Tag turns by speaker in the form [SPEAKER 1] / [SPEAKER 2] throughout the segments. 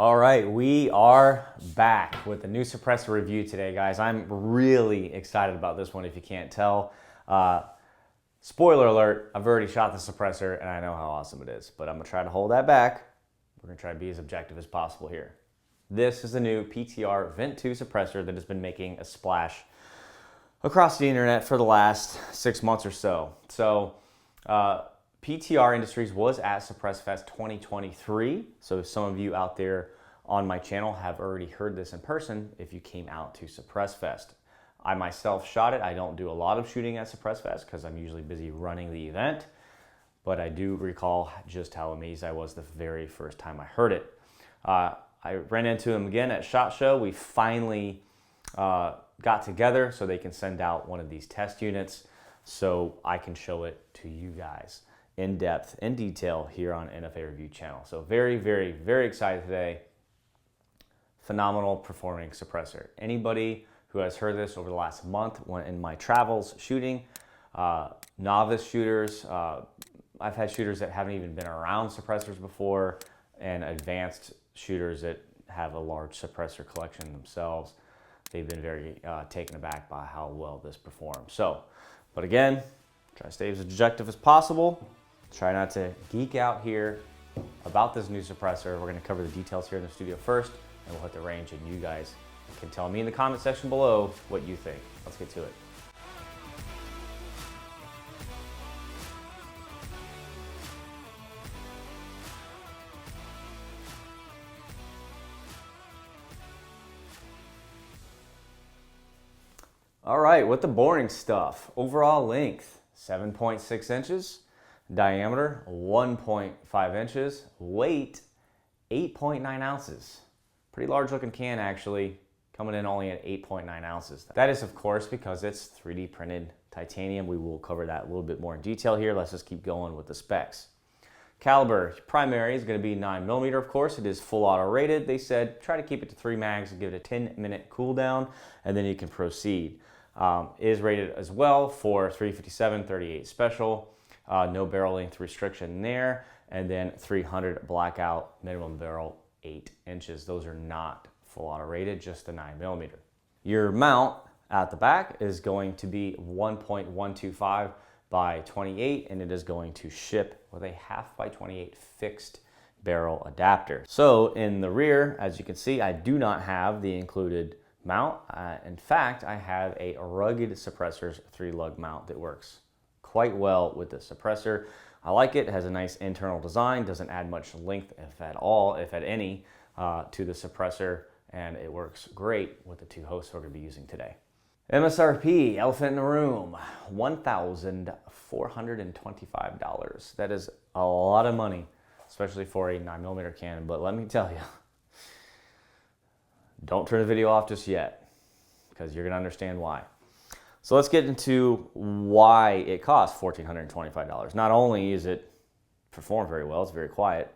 [SPEAKER 1] All right, we are back with a new suppressor review today, guys. I'm really excited about this one if you can't tell. Spoiler alert, I've already shot the suppressor and I know how awesome it is, but I'm gonna try to hold that back. We're gonna try to be as objective as possible here. This is the new PTR Vent 2 suppressor that has been making a splash across the internet for the last 6 months or so. PTR Industries was at SuppressFest 2023, so some of you out there on my channel have already heard this in person if you came out to SuppressFest. I myself shot it. I don't do a lot of shooting at SuppressFest because I'm usually busy running the event, but I do recall just how amazed I was the very first time I heard it. I ran into him again at SHOT Show. We finally got together so they can send out one of these test units so I can show it to you guys in depth, in detail here on NFA Review channel. So very, very, very excited today. Phenomenal performing suppressor. Anybody who has heard this over the last month when in my travels shooting, novice shooters, I've had shooters that haven't even been around suppressors before, and advanced shooters that have a large suppressor collection themselves. They've been very taken aback by how well this performs. But again, try to stay as objective as possible. Try not to geek out here about this new suppressor. We're gonna cover the details here in the studio first, and we'll hit the range, and you guys can tell me in the comment section below what you think. Let's get to it. All right, with the boring stuff. Overall length, 7.6 inches. Diameter, 1.5 inches. Weight, 8.9 ounces. Pretty large looking can actually, coming in only at 8.9 ounces. That is of course because it's 3D printed titanium. We will cover that a little bit more in detail here. Let's just keep going with the specs. Caliber, primary is gonna be 9mm of course. It is full auto rated. They said try to keep it to 3 mags and give it a 10-minute cool down, and then you can proceed. Is rated as well for 357, 38 special. No barrel length restriction there, and then 300 blackout, minimum barrel 8 inches. Those are not full auto rated, just the 9mm. Your mount at the back is going to be 1.125 by 28, and it is going to ship with a 1/2 by 28 fixed barrel adapter. So in the rear, as you can see, I do not have the included mount. In fact, I have a Rugged Suppressors 3-lug mount that works quite well with the suppressor. I like it. It has a nice internal design, doesn't add much length, if at all, if at any, to the suppressor, and it works great with the 2 hosts we're going to be using today. MSRP, elephant in the room, $1,425. That is a lot of money, especially for a 9mm cannon, but let me tell you, don't turn the video off just yet, because you're going to understand why. So let's get into why it costs $1,425. Not only is it performed very well, it's very quiet.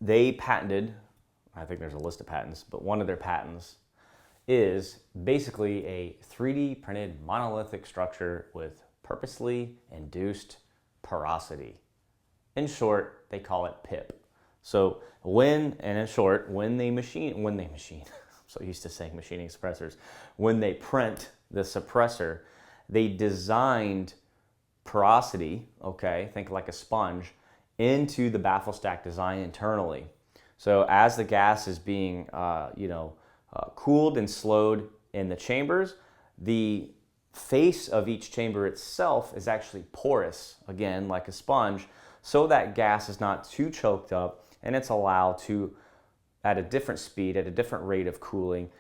[SPEAKER 1] They patented, I think there's a list of patents, but one of their patents is basically a 3D printed monolithic structure with purposely induced porosity. In short, they call it PIP. So when they machine, I'm so used to saying machining suppressors, when they print the suppressor, they designed porosity, okay, think like a sponge, into the baffle stack design internally. So as the gas is being cooled and slowed in the chambers, the face of each chamber itself is actually porous, again, like a sponge, so that gas is not too choked up, and it's allowed to, at a different speed, at a different rate of cooling,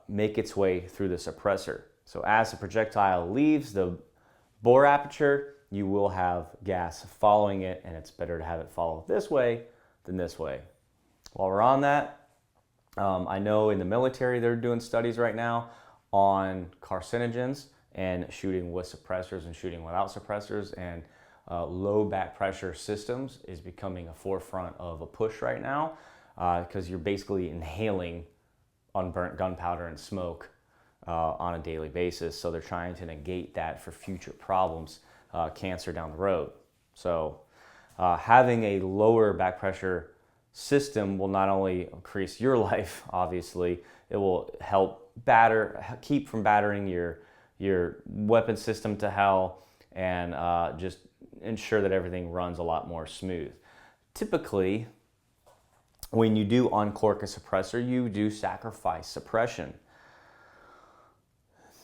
[SPEAKER 1] make its way through the suppressor. So as the projectile leaves the bore aperture, you will have gas following it, and it's better to have it follow this way than this way. While we're on that, I know in the military they're doing studies right now on carcinogens and shooting with suppressors and shooting without suppressors, and low back pressure systems is becoming a forefront of a push right now, because you're basically inhaling unburnt gunpowder and smoke on a daily basis. So they're trying to negate that for future problems, cancer down the road. So having a lower back pressure system will not only increase your life, obviously, it will help keep from battering your weapon system to hell, and just ensure that everything runs a lot more smooth. Typically, when you do uncork a suppressor, you do sacrifice suppression.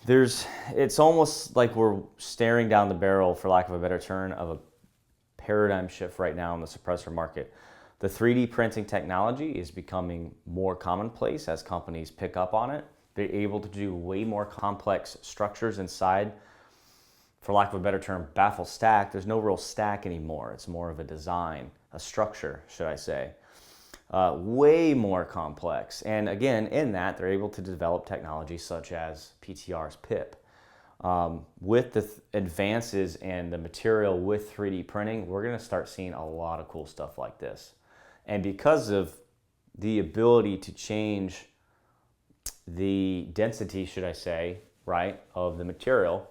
[SPEAKER 1] It's almost like we're staring down the barrel, for lack of a better term, of a paradigm shift right now in the suppressor market. The 3D printing technology is becoming more commonplace as companies pick up on it. They're able to do way more complex structures inside, for lack of a better term, baffle stack. There's no real stack anymore. It's more of a design, a structure, should I say. Way more complex. And again, in that, they're able to develop technology such as PTR's PIP. With the advances in the material with 3D printing, we're going to start seeing a lot of cool stuff like this. And because of the ability to change the density, should I say, right, of the material,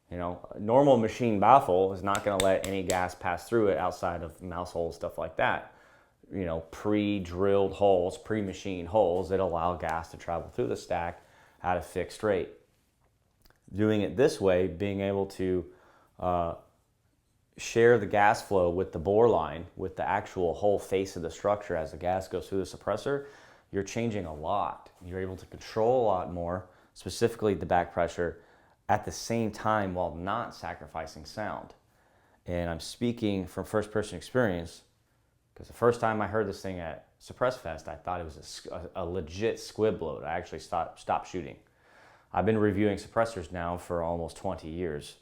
[SPEAKER 1] you know, a normal machine baffle is not going to let any gas pass through it outside of mouse holes, stuff like that. You know, pre-drilled holes, pre-machined holes that allow gas to travel through the stack at a fixed rate. Doing it this way, being able to share the gas flow with the bore line, with the actual whole face of the structure as the gas goes through the suppressor, you're changing a lot. You're able to control a lot more, specifically the back pressure, at the same time while not sacrificing sound. And I'm speaking from first-person experience, because the first time I heard this thing at Suppress Fest, I thought it was a legit squib load. I actually stopped shooting. I've been reviewing suppressors now for almost 20 years,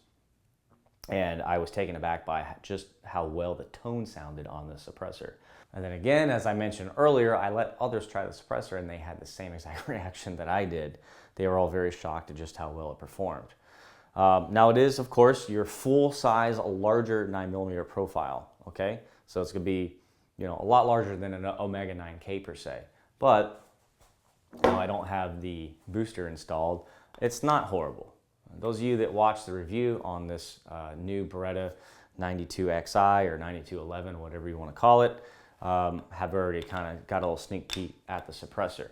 [SPEAKER 1] and I was taken aback by just how well the tone sounded on the suppressor. And then again, as I mentioned earlier, I let others try the suppressor, and they had the same exact reaction that I did. They were all very shocked at just how well it performed. Now it is, of course, your full-size, larger 9mm profile, okay? So it's going to be, you know, a lot larger than an Omega 9K per se. But, you know, I don't have the booster installed. It's not horrible. Those of you that watched the review on this new Beretta 92XI or 9211, whatever you want to call it, have already kind of got a little sneak peek at the suppressor.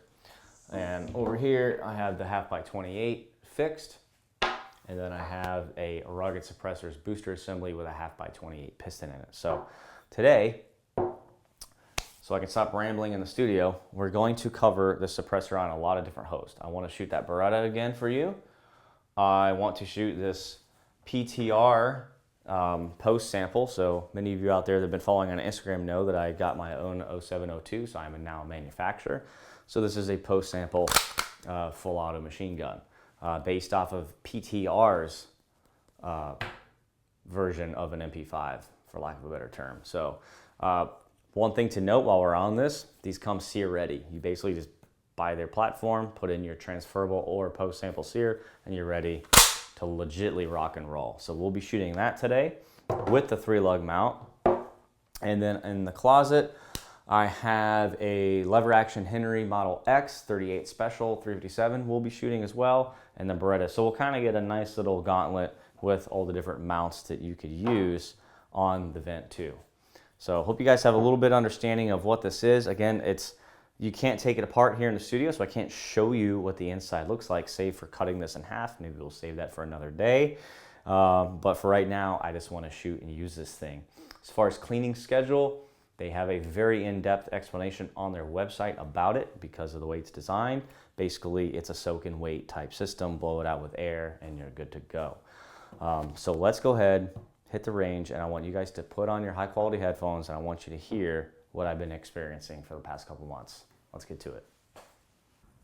[SPEAKER 1] And over here, I have the 1/28 fixed, and then I have a Rugged Suppressors booster assembly with a 1/28 piston in it. So today, so I can stop rambling in the studio, we're going to cover the suppressor on a lot of different hosts. I want to shoot that Beretta again for you. I want to shoot this PTR post sample. So many of you out there that have been following on Instagram know that I got my own 0702, so I'm now a manufacturer. So this is a post sample full auto machine gun based off of PTR's version of an MP5, for lack of a better term. So one thing to note while we're on this, these come sear ready. You basically just buy their platform, put in your transferable or post sample sear, and you're ready to legitly rock and roll. So we'll be shooting that today with the 3-lug mount. And then in the closet, I have a lever action Henry Model X 38 Special 357 we'll be shooting as well, and the Beretta. So we'll kind of get a nice little gauntlet with all the different mounts that you could use on the Vent 2. So hope you guys have a little bit of understanding of what this is. Again, you can't take it apart here in the studio, so I can't show you what the inside looks like, save for cutting this in half. Maybe we'll save that for another day. But for right now, I just want to shoot and use this thing. As far as cleaning schedule, they have a very in-depth explanation on their website about it because of the way it's designed. Basically, it's a soak and wait type system. Blow it out with air, and you're good to go. So let's go ahead, hit the range, and I want you guys to put on your high-quality headphones, and I want you to hear what I've been experiencing for the past couple months. Let's get to it.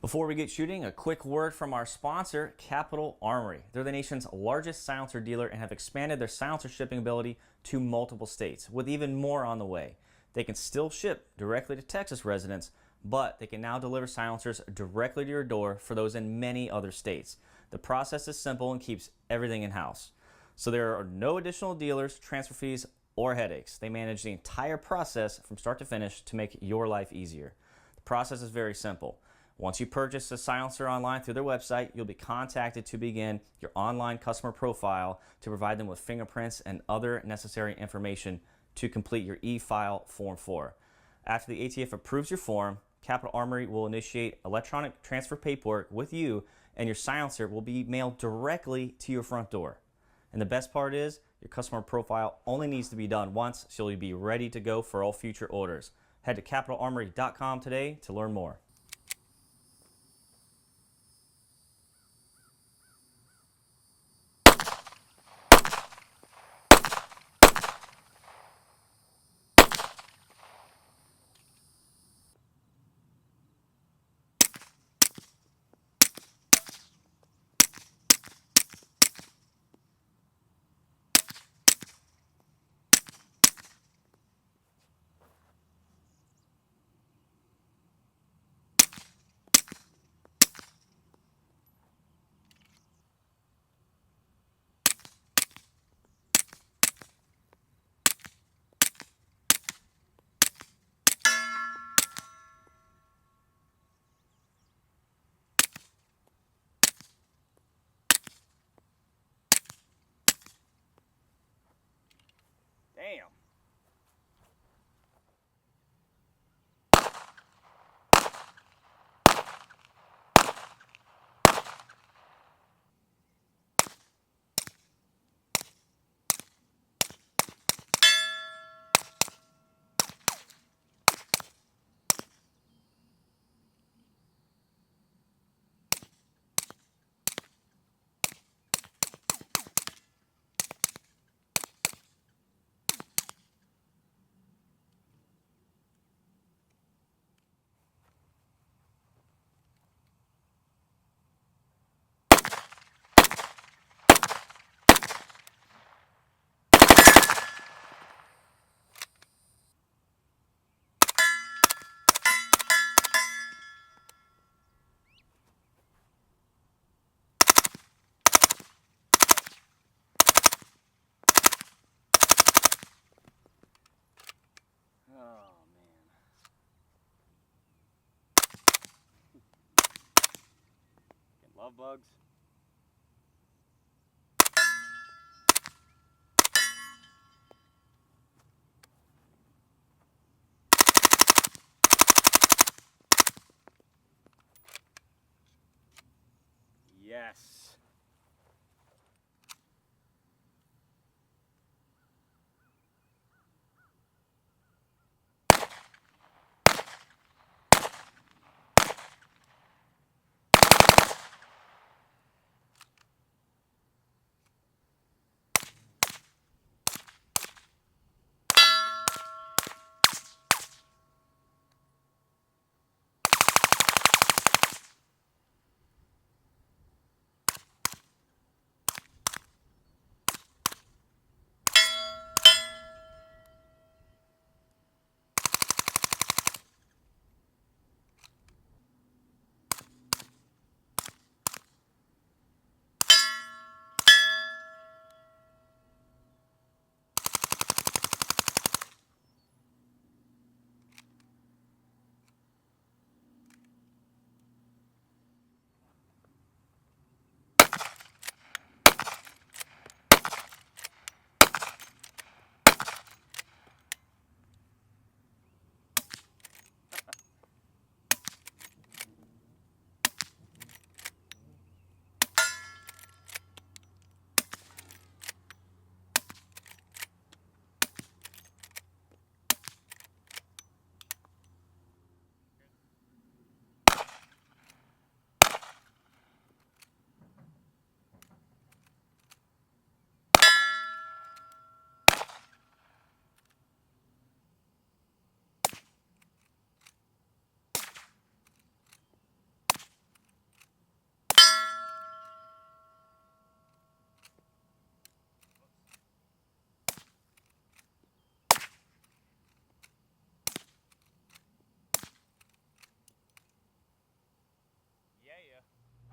[SPEAKER 1] Before we get shooting, a quick word from our sponsor, Capital Armory. They're the nation's largest silencer dealer and have expanded their silencer shipping ability to multiple states, with even more on the way. They can still ship directly to Texas residents, but they can now deliver silencers directly to your door for those in many other states. The process is simple and keeps everything in-house. So there are no additional dealers, transfer fees, or headaches. They manage the entire process from start to finish to make your life easier. The process is very simple. Once you purchase a silencer online through their website, you'll be contacted to begin your online customer profile to provide them with fingerprints and other necessary information to complete your e-file Form 4. After the ATF approves your form, Capital Armory will initiate electronic transfer paperwork with you, and your silencer will be mailed directly to your front door. And the best part is, your customer profile only needs to be done once, so you'll be ready to go for all future orders. Head to capitalarmory.com today to learn more. Damn. Love bugs. Yes.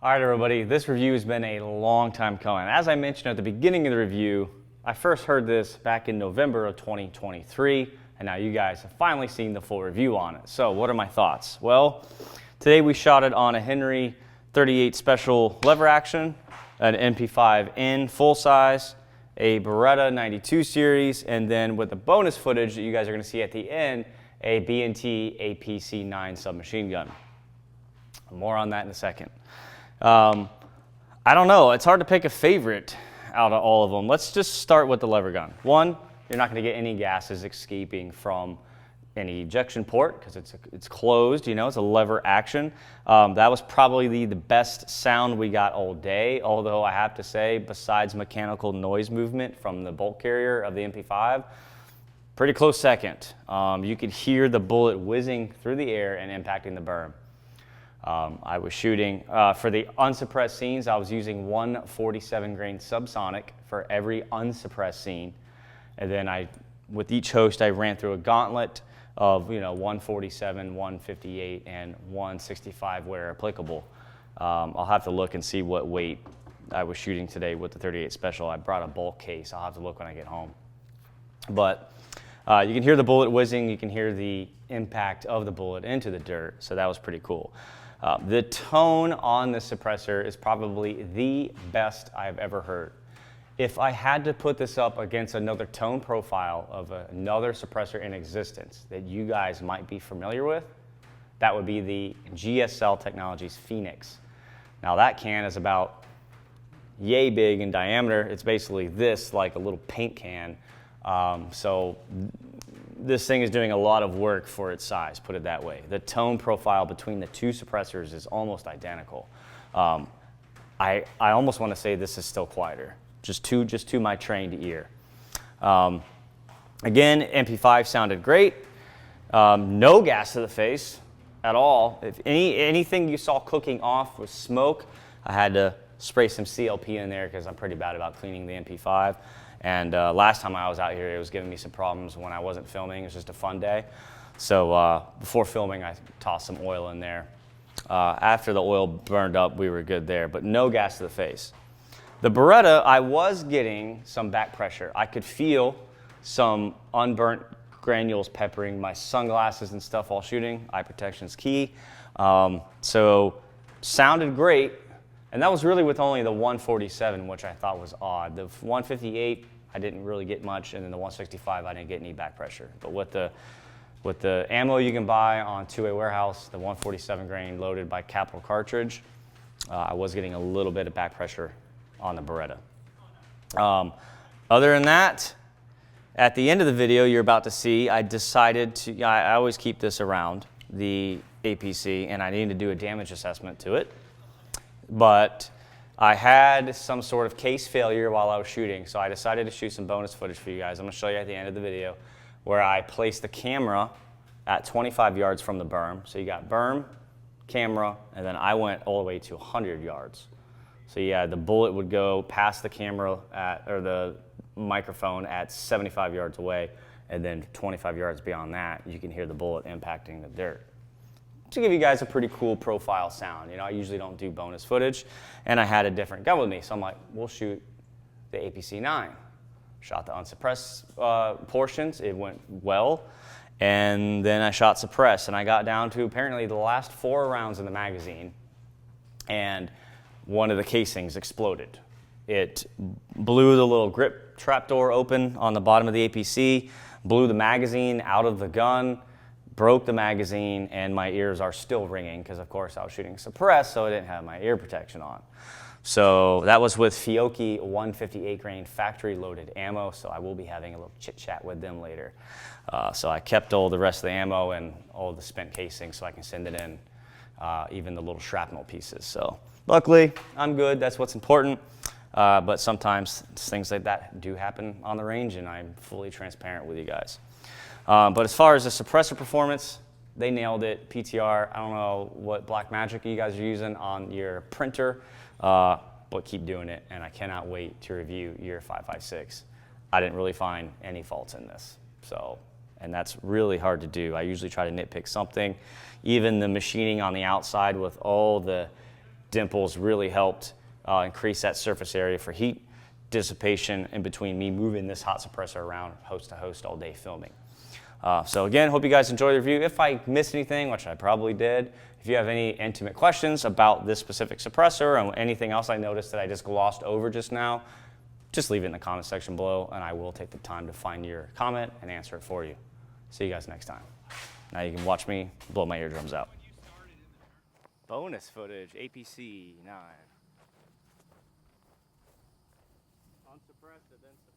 [SPEAKER 1] All right, everybody, this review has been a long time coming. As I mentioned at the beginning of the review, I first heard this back in November of 2023, and now you guys have finally seen the full review on it. So what are my thoughts? Well, today we shot it on a Henry 38 special lever action, an MP5N full size, a Beretta 92 series, and then with the bonus footage that you guys are gonna see at the end, a B&T APC-9 submachine gun. More on that in a second. I don't know, it's hard to pick a favorite out of all of them. Let's just start with the lever gun. One, you're not going to get any gases escaping from any ejection port because it's closed, you know, it's a lever action. That was probably the best sound we got all day, although I have to say, besides mechanical noise movement from the bolt carrier of the MP5, pretty close second. You could hear the bullet whizzing through the air and impacting the berm. I was shooting, for the unsuppressed scenes, I was using 147 grain subsonic for every unsuppressed scene. And then with each host, I ran through a gauntlet of 147, 158, and 165 where applicable. I'll have to look and see what weight I was shooting today with the 38 Special. I brought a bulk case. I'll have to look when I get home. But you can hear the bullet whizzing. You can hear the impact of the bullet into the dirt. So that was pretty cool. The tone on the suppressor is probably the best I've ever heard. If I had to put this up against another tone profile of another suppressor in existence that you guys might be familiar with, that would be the GSL Technologies Phoenix. Now that can is about yay big in diameter. It's basically this, like a little paint can. So this thing is doing a lot of work for its size, put it that way. The tone profile between the two suppressors is almost identical. I almost want to say this is still quieter, just to my trained ear. Again, MP5 sounded great. No gas to the face at all. If anything you saw cooking off was smoke, I had to spray some CLP in there because I'm pretty bad about cleaning the MP5. And last time I was out here, it was giving me some problems when I wasn't filming. It was just a fun day. So before filming, I tossed some oil in there. After the oil burned up, we were good there, but no gas to the face. The Beretta, I was getting some back pressure. I could feel some unburnt granules peppering my sunglasses and stuff while shooting. Eye protection's key. So sounded great. And that was really with only the 147, which I thought was odd. The 158, I didn't really get much, and then the 165, I didn't get any back pressure. But with the ammo you can buy on two-way warehouse, the 147 grain loaded by Capital cartridge, I was getting a little bit of back pressure on the Beretta. Other than that, at the end of the video you're about to see, I decided to, I always keep this around, the APC, and I need to do a damage assessment to it. But I had some sort of case failure while I was shooting, so I decided to shoot some bonus footage for you guys. I'm going to show you at the end of the video where I placed the camera at 25 yards from the berm. So you got berm, camera, and then I went all the way to 100 yards. So yeah, the bullet would go past the camera or the microphone at 75 yards away, and then 25 yards beyond that, you can hear the bullet impacting the dirt. To give you guys a pretty cool profile sound. I usually don't do bonus footage, and I had a different gun with me, so I'm like, we'll shoot the APC-9. Shot the unsuppressed portions, it went well, and then I shot suppressed, and I got down to apparently the last 4 rounds in the magazine, and one of the casings exploded. It blew the little grip trapdoor open on the bottom of the APC, blew the magazine out of the gun, broke the magazine, and my ears are still ringing because, of course, I was shooting suppressed, so I didn't have my ear protection on. So that was with Fiocchi 158 grain factory loaded ammo, so I will be having a little chit chat with them later. So I kept all the rest of the ammo and all the spent casings so I can send it in, even the little shrapnel pieces. So luckily, I'm good. That's what's important. But sometimes things like that do happen on the range, and I'm fully transparent with you guys. But as far as the suppressor performance, they nailed it. PTR, I don't know what black magic you guys are using on your printer, but keep doing it, and I cannot wait to review year 556. I didn't really find any faults in this, and that's really hard to do. I usually try to nitpick something. Even the machining on the outside with all the dimples really helped increase that surface area for heat dissipation in between me moving this hot suppressor around host to host all day filming. So again, hope you guys enjoyed the review. If I missed anything, which I probably did, if you have any intimate questions about this specific suppressor or anything else I noticed that I just glossed over just now, just leave it in the comment section below, and I will take the time to find your comment and answer it for you. See you guys next time. Now you can watch me blow my eardrums out. Bonus footage, APC 9.
[SPEAKER 2] Unsuppressed and then suppressed.